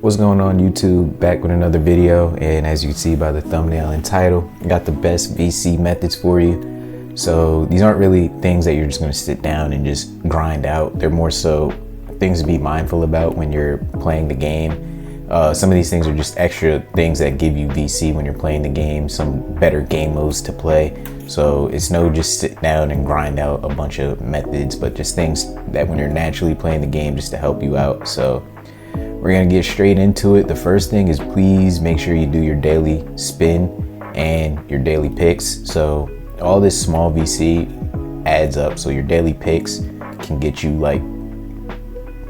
What's going on, YouTube? Back with another video, and as you can see by the thumbnail and title, I got the best VC methods for you. So these aren't really things that you're just going to sit down and just grind out. They're more so things to be mindful about when you're playing the game. Some of these things are just extra things that give you VC when you're playing the game, some better game modes to play. So it's no just sit down and grind out a bunch of methods, but just things that when you're naturally playing the game just to help you out. So we're gonna get straight into it. The first thing is, please make sure you do your daily spin and your daily picks. So all this small VC adds up. So your daily picks can get you like,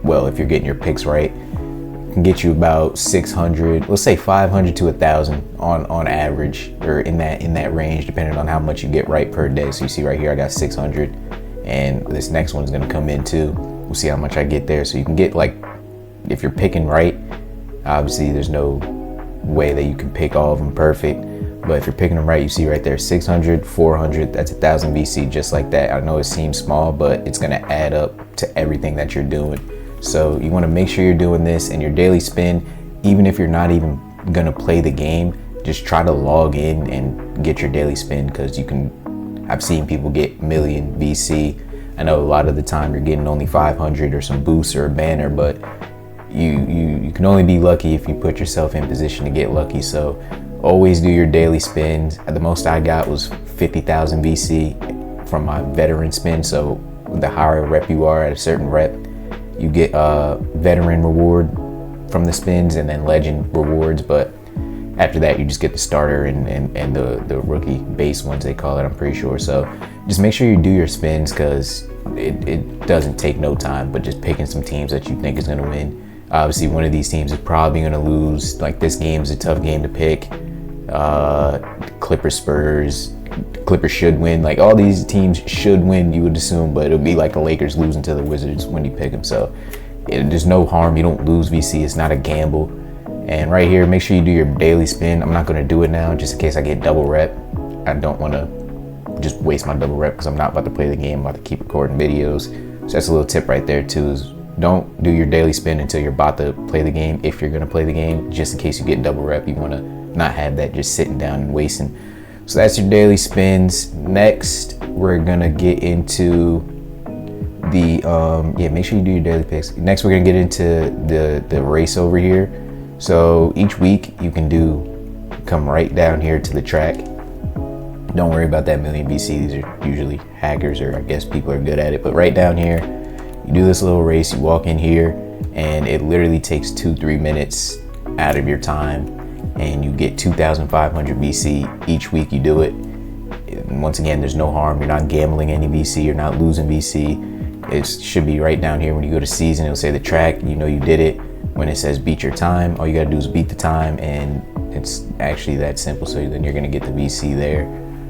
well, if you're getting your picks right, can get you about 600, let's say 500 to 1,000 on average, or in that range, depending on how much you get right per day. So you see right here, I got 600, and this next one's gonna come in too. We'll see how much I get there. So you can get, like, if you're picking right, obviously there's no way that you can pick all of them perfect, but if you're picking them right, you see right there, 600, 400, that's 1,000 VC, just like that. I know it seems small, but it's gonna add up to everything that you're doing. So you wanna make sure you're doing this, and your daily spin, even if you're not even gonna play the game, just try to log in and get your daily spin, because I've seen people get million VC. I know a lot of the time you're getting only 500 or some boosts or a banner, but you can only be lucky if you put yourself in position to get lucky. So always do your daily spins. The most I got was 50,000 VC from my veteran spin. So the higher rep you are at a certain rep, you get veteran reward from the spins and then legend rewards. But after that, you just get the starter and the rookie base ones, they call it, I'm pretty sure. So just make sure you do your spins, because it doesn't take no time, but just picking some teams that you think is going to win. Obviously, one of these teams is probably going to lose. Like, this game is a tough game to pick. Clippers, Spurs, Clippers should win. Like, all these teams should win, you would assume, but it'll be like the Lakers losing to the Wizards when you pick them. So there's no harm. You don't lose VC. It's not a gamble. And right here, make sure you do your daily spin. I'm not going to do it now just in case I get double rep. I don't want to just waste my double rep because I'm not about to play the game. I'm about to keep recording videos. So that's a little tip right there too, is don't do your daily spin until you're about to play the game. If you're going to play the game, just in case you get double rep, you want to not have that just sitting down and wasting. So that's your daily spins. Next, we're going to get into the, make sure you do your daily picks. Next, we're going to get into the race over here. So each week you can come right down here to the track. Don't worry about that million VC. These are usually hackers, or I guess people are good at it. But right down here, you do this little race, you walk in here, and it literally takes 2-3 minutes out of your time, and you get 2,500 VC each week you do it. And once again, there's no harm. You're not gambling any VC, you're not losing VC. It should be right down here when you go to season. It'll say the track, you know you did it. When it says beat your time, all you gotta do is beat the time, and it's actually that simple. So then you're gonna get the VC there.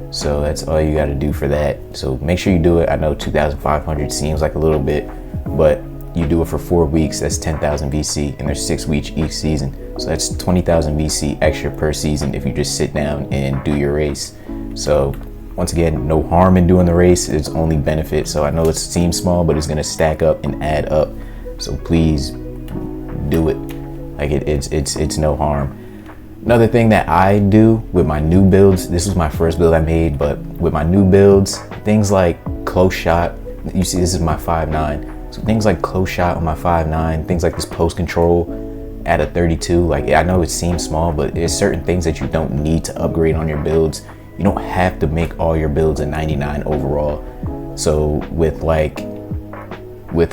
So that's all you gotta do for that. So make sure you do it. I know 2,500 seems like a little bit, but you do it for 4 weeks, that's 10,000 VC, and there's 6 weeks each season. So that's 20,000 VC extra per season if you just sit down and do your race. So once again, no harm in doing the race, it's only benefit. So I know it seems small, but it's gonna stack up and add up. So please do it. Like, it's no harm. Another thing that I do with my new builds, this was my first build I made, but with my new builds, things like close shot, you see this is my 5'9", so things like close shot on my 5'9", things like this post control at a 32, like, I know it seems small, but there's certain things that you don't need to upgrade on your builds. You don't have to make all your builds a 99 overall. So with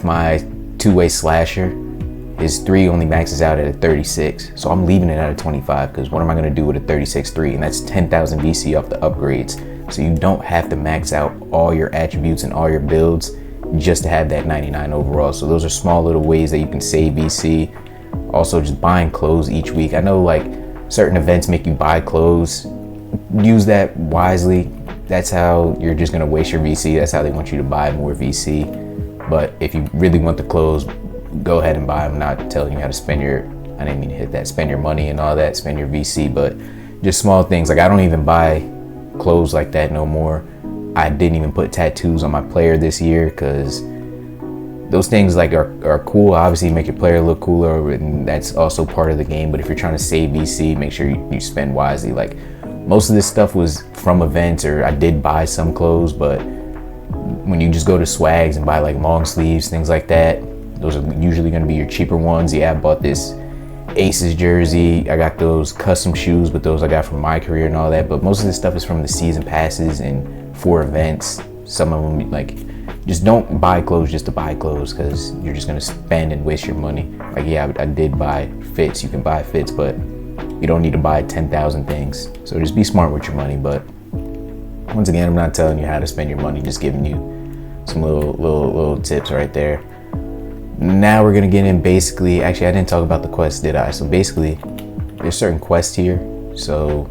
my two-way slasher, his 3 only maxes out at a 36. So I'm leaving it at a 25, because what am I gonna do with a 36.3? And that's 10,000 VC off the upgrades. So you don't have to max out all your attributes and all your builds just to have that 99 overall. So those are small little ways that you can save VC. Also, just buying clothes each week. I know, like, certain events make you buy clothes. Use that wisely. That's how you're just gonna waste your VC. That's how they want you to buy more VC. But if you really want the clothes, go ahead and buy them. I'm not telling you how to spend I didn't mean to hit that, spend your money and all that, spend your VC, but just small things. Like, I don't even buy clothes like that no more. I didn't even put tattoos on my player this year, because those things like are cool. Obviously make your player look cooler, and that's also part of the game. But if you're trying to save VC, make sure you spend wisely. Like most of this stuff was from events, or I did buy some clothes, but when you just go to swags and buy like long sleeves, things like that, those are usually going to be your cheaper ones. Yeah, I bought this Aces jersey. I got those custom shoes, but those I got from MyCareer and all that. But most of this stuff is from the season passes and for events. Some of them, like, just don't buy clothes just to buy clothes, because you're just going to spend and waste your money. Like, yeah, I did buy fits. You can buy fits, but you don't need to buy 10,000 things. So just be smart with your money. But once again, I'm not telling you how to spend your money, just giving you some little tips right there. Now we're gonna get in basically, actually I didn't talk about the quests, did I? So basically there's certain quests here. So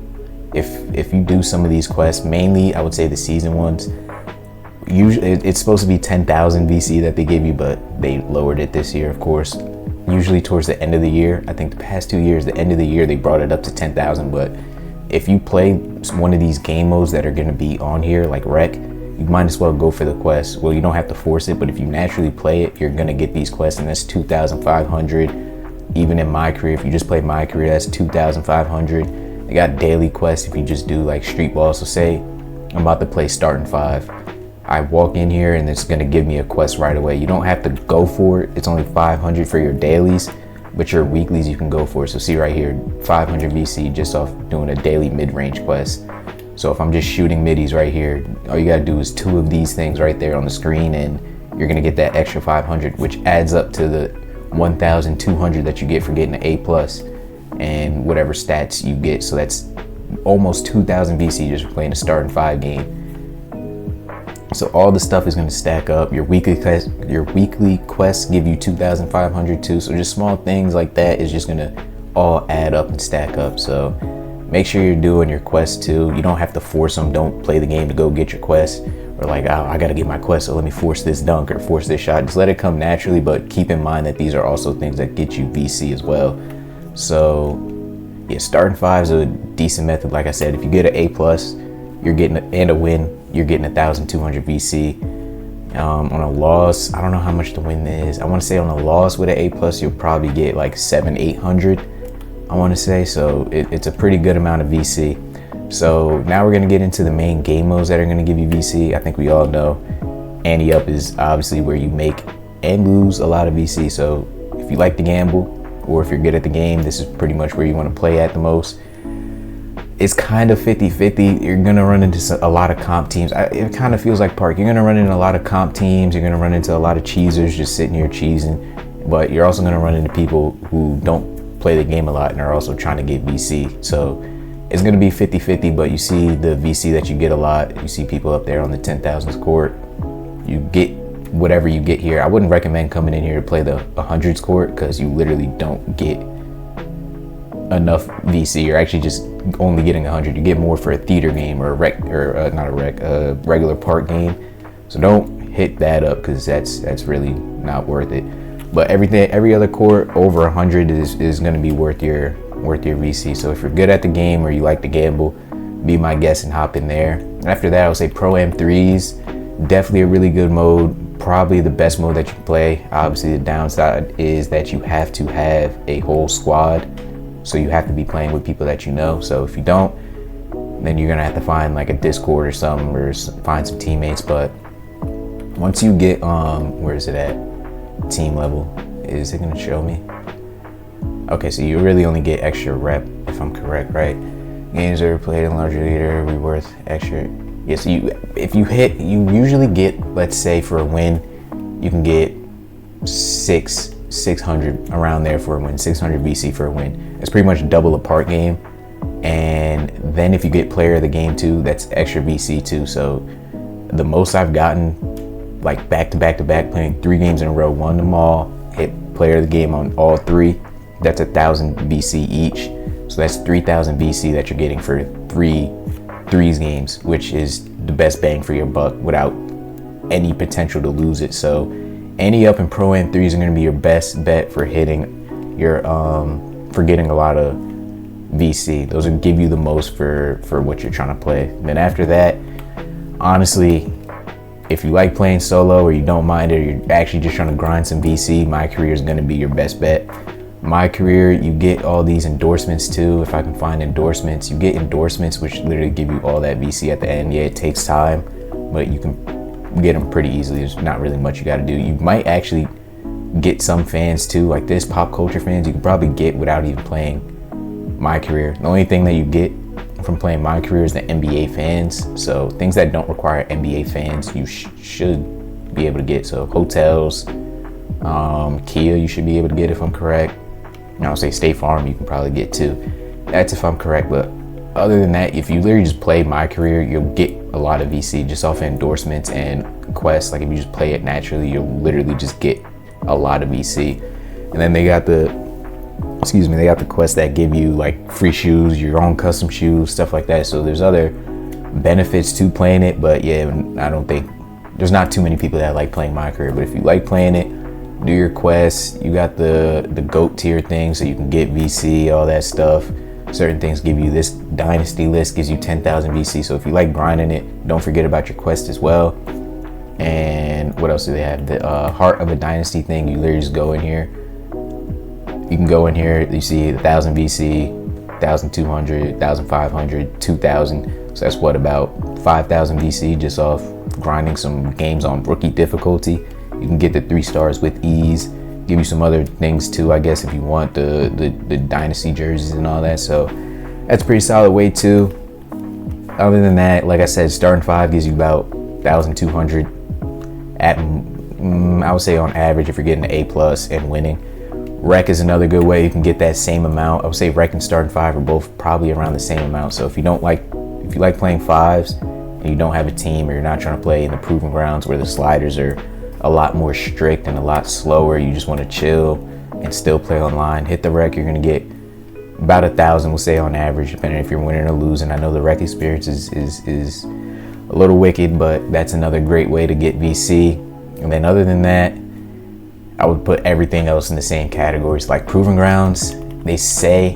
if you do some of these quests, mainly I would say the season ones, usually it's supposed to be 10,000 VC that they give you, but they lowered it this year, of course. Usually towards the end of the year, I think the past 2 years, the end of the year, they brought it up to 10,000. But if you play one of these game modes that are gonna be on here, like Rec, you might as well go for the quest. Well, you don't have to force it, but if you naturally play it, you're gonna get these quests, and that's 2,500. Even in MyCareer, if you just play MyCareer, that's 2,500. They got daily quests if you just do like street ball. So say I'm about to play starting 5. I walk in here and it's gonna give me a quest right away. You don't have to go for it. It's only 500 for your dailies, but your weeklies you can go for it. So see right here, 500 VC just off doing a daily mid-range quest. So if I'm just shooting middies right here, all you gotta do is 2 of these things right there on the screen, and you're gonna get that extra 500, which adds up to the 1,200 that you get for getting an A+ and whatever stats you get. So that's almost 2,000 VC just for playing a starting 5 game. So all the stuff is gonna stack up. Your weekly quests give you 2,500 too. So just small things like that is just gonna all add up and stack up. So make sure you're doing your quests too. You don't have to force them. Don't play the game to go get your quest, or like, oh, I gotta get my quest, so let me force this dunk or force this shot. Just let it come naturally, but keep in mind that these are also things that get you VC as well. So yeah, starting 5 is a decent method. Like I said, if you get an A+, you're getting and a win, you're getting 1,200 VC. On a loss, I don't know how much the win is. I want to say on a loss with an A+, you'll probably get like 700-800. I want to say. So it's a pretty good amount of VC. So now we're going to get into the main game modes that are going to give you VC. I think we all know Ante Up is obviously where you make and lose a lot of VC. So if you like to gamble, or if you're good at the game, this is pretty much where you want to play at the most. It's kind of 50-50. You're going to run into a lot of comp teams. It kind of feels like Park. You're going to run into a lot of comp teams. You're going to run into a lot of cheesers just sitting here cheesing. But you're also going to run into people who don't play the game a lot and are also trying to get VC. So it's going to be 50-50, but you see the VC that you get a lot. You see people up there on the 10,000s court. You get whatever you get here. I wouldn't recommend coming in here to play the 100s court, because you literally don't get enough VC. You're actually just only getting 100. You get more for a theater game or a regular park game. So don't hit that up, because that's really not worth it. But every other court over 100 is going to be worth your VC. So if you're good at the game or you like to gamble, be my guest and hop in there. After that, I would say Pro M3s, definitely a really good mode. Probably the best mode that you can play. Obviously, the downside is that you have to have a whole squad. So you have to be playing with people that you know. So if you don't, then you're gonna have to find like a Discord or something, or find some teammates. But once you get where is it at? Team level. Is it gonna show me? Okay, so you really only get extra rep, if I'm correct, right? Games are played in larger leader, we worth extra. Yeah, so you usually get, let's say for a win, you can get 600 around there for a win, 600 VC for a win. It's pretty much double a park game. And then if you get player of the game too, that's extra VC too. So the most I've gotten, like back to back playing 3 games in a row, won them all, hit player of the game on all 3, that's 1,000 VC each. So that's 3,000 VC that you're getting for 3 threes games, which is the best bang for your buck without any potential to lose it. So Ante Up and Pro M3s are going to be your best bet for hitting your for getting a lot of VC. Those will give you the most for what you're trying to play. Then after that, honestly, if you like playing solo or you don't mind it, or you're actually just trying to grind some VC, MyCareer is going to be your best bet. MyCareer, you get all these endorsements too. If I can find endorsements, you get endorsements which literally give you all that VC at the end. Yeah, it takes time, but you can get them pretty easily. There's not really much you got to do. You might actually get some fans too, like this pop culture fans, you can probably get without even playing MyCareer. The only thing that you get from playing MyCareer is the NBA fans. So things that don't require NBA fans, you should be able to get. So hotels, Kia, you should be able to get if I'm correct. And I'll say State Farm, you can probably get too. That's if I'm correct. But other than that, if you literally just play MyCareer, you'll get a lot of VC just off endorsements and quests. Like if you just play it naturally, you'll literally just get a lot of VC. And then they got the quests that give you like free shoes, your own custom shoes, stuff like that. So there's other benefits to playing it, but yeah, I don't think there's not too many people that like playing MyCareer. But if you like playing it, do your quests. You got the GOAT tier thing, so you can get VC, all that stuff. Certain things give you, this dynasty list gives you 10,000 VC. So if you like grinding it, don't forget about your quest as well. And what else do they have? The Heart of a Dynasty thing. You literally just go in here. You can go in here, you see 1,000 VC, 1,200, 1,500, 2,000. So that's what, about 5,000 VC just off grinding some games on rookie difficulty. You can get the 3 stars with ease. Give you some other things too, I guess, if you want the dynasty jerseys and all that. So that's a pretty solid way too. Other than that, like I said, starting 5 gives you about 1,200 at, I would say on average, if you're getting an A+ and winning. Rec is another good way you can get that same amount. I would say Rec and starting 5 are both probably around the same amount. So if you like playing 5s and you don't have a team, or you're not trying to play in the proving grounds where the sliders are a lot more strict and a lot slower, you just want to chill and still play online, hit the Rec. You're going to get about 1,000, we'll say on average, depending if you're winning or losing. I know the Rec experience is a little wicked, but that's another great way to get VC. And then other than that, I would put everything else in the same categories. Like proving grounds, they say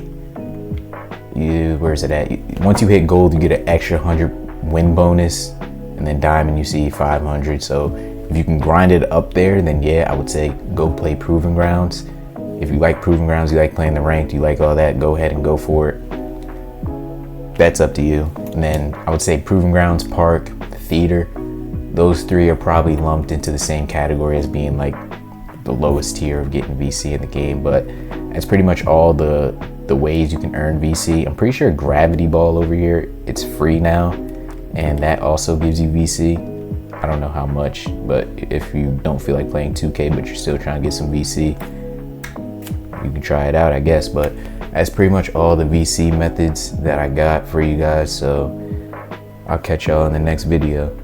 where is it at? Once you hit gold, you get an extra 100 win bonus, and then diamond you see 500. So if you can grind it up there, then yeah, I would say go play proving grounds. If you like proving grounds, you like playing the ranked, you like all that, go ahead and go for it. That's up to you. And then I would say proving grounds, park, theater, those 3 are probably lumped into the same category as being like the lowest tier of getting VC in the game. But that's pretty much all the ways you can earn VC. I'm pretty sure Gravity Ball over here, it's free now, and that also gives you VC. I don't know how much, but if you don't feel like playing 2K but you're still trying to get some VC, you can try it out, I guess. But that's pretty much all the VC methods that I got for you guys. So I'll catch y'all in the next video.